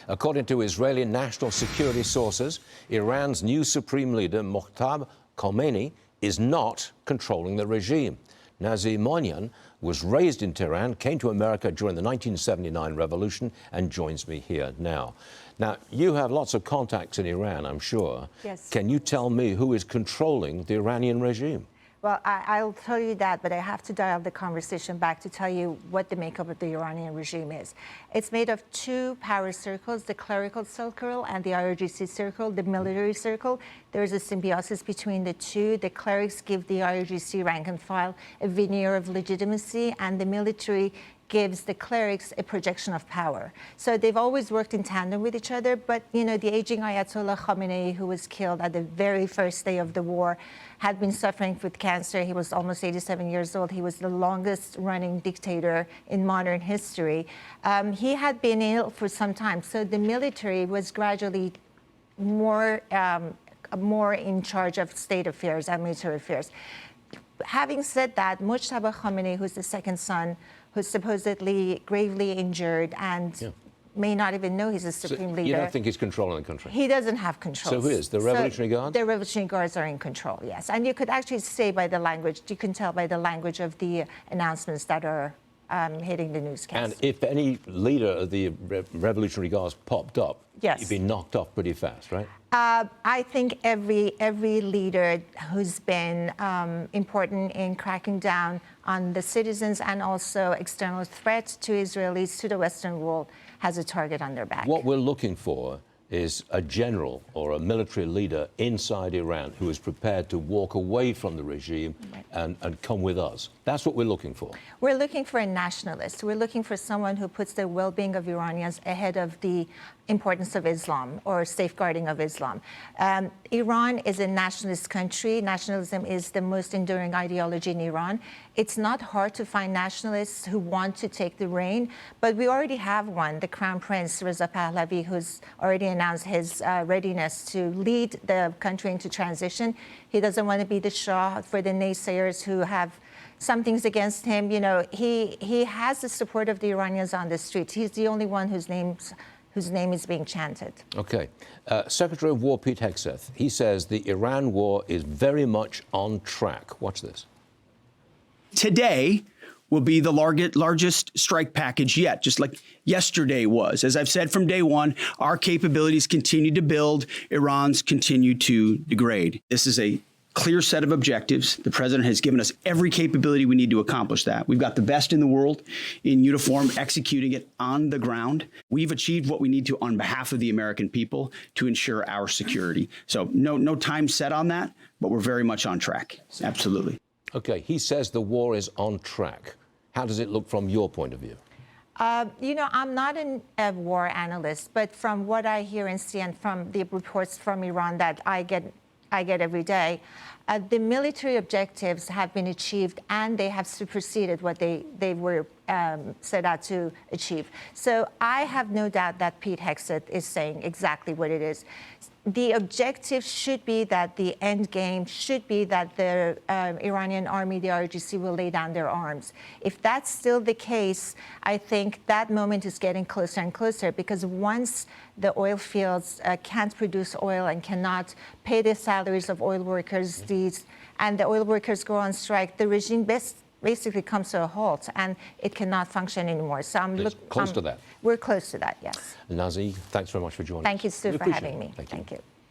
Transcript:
According to Israeli national security sources, Iran's new supreme leader, Mojtaba Khamenei, is not controlling the regime. Nazee Moinian was raised in Tehran, came to America during the 1979 revolution, and joins me here now. Now, you have lots of contacts in Iran, I'm sure. Yes. Can you tell me who is controlling the Iranian regime? Well, I'll tell you that, but I have to dial the conversation back to tell you what the makeup of the Iranian regime is. It's made of two power circles, the clerical circle and the IRGC circle, the military circle. There is a symbiosis between the two. The clerics give the IRGC rank and file a veneer of legitimacy, and the military gives the clerics a projection of power. So they've always worked in tandem with each other, but, you know, the aging Ayatollah Khamenei, who was killed at the very first day of the war, had been suffering with cancer. He was almost 87 years old. He was the longest running dictator in modern history. He had been ill for some time, so the military was gradually more in charge of state affairs and military affairs. Having said that, Mojtaba Khamenei, who's the second son, who's supposedly gravely injured and may not even know he's a supreme leader. You don't think he's controlling the country? He doesn't have control. So who is? The Revolutionary Guard? The Revolutionary Guards are in control, yes. And you could actually say by the language, you can tell by the language of the announcements that are hitting the newscast. And if any leader of the Revolutionary Guards popped up, yes, he'd be knocked off pretty fast, right? I think every leader who's been important in cracking down on the citizens and also external threats to Israelis, to the Western world, has a target on their back. What we're looking for is a general or a military leader inside Iran who is prepared to walk away from the regime and come with us. That's what we're looking for. We're looking for a nationalist. We're looking for someone who puts the well-being of Iranians ahead of the importance of Islam or safeguarding of Islam. Iran is a nationalist country. Nationalism is the most enduring ideology in Iran. It's not hard to find nationalists who want to take the reign, but we already have one, the Crown Prince Reza Pahlavi, who's already announced his readiness to lead the country into transition. He doesn't want to be the Shah. For the naysayers who have some things against him, you know, he has the support of the Iranians on the streets. He's the only one whose name is being chanted. Okay. Secretary of War Pete Hegseth, he says the Iran war is very much on track. Watch this. Today will be the largest strike package yet, just like yesterday was. As I've said from day one, our capabilities continue to build, Iran's continue to degrade. This is a clear set of objectives. The president has given us every capability we need to accomplish that. We've got the best in the world in uniform, executing it on the ground. We've achieved what we need to on behalf of the American people to ensure our security. So no time set on that, but we're very much on track. Absolutely. Okay, he says the war is on track. How does it look from your point of view? You know, I'm not a war analyst, but from what I hear and see and from the reports from Iran that I get every day, the military objectives have been achieved and they have superseded what they were set out to achieve. So I have no doubt that Pete Hegseth is saying exactly what it is. The objective should be that the end game should be that the Iranian army, the IRGC, will lay down their arms. If that's still the case, I think that moment is getting closer and closer, because once the oil fields can't produce oil and cannot pay the salaries of oil workers, and the oil workers go on strike, the regime basically comes to a halt and it cannot function anymore. So close to that. We're close to that, yes. Nazee, thanks very much for joining us. Thank you, Stu, for having me. Thank you.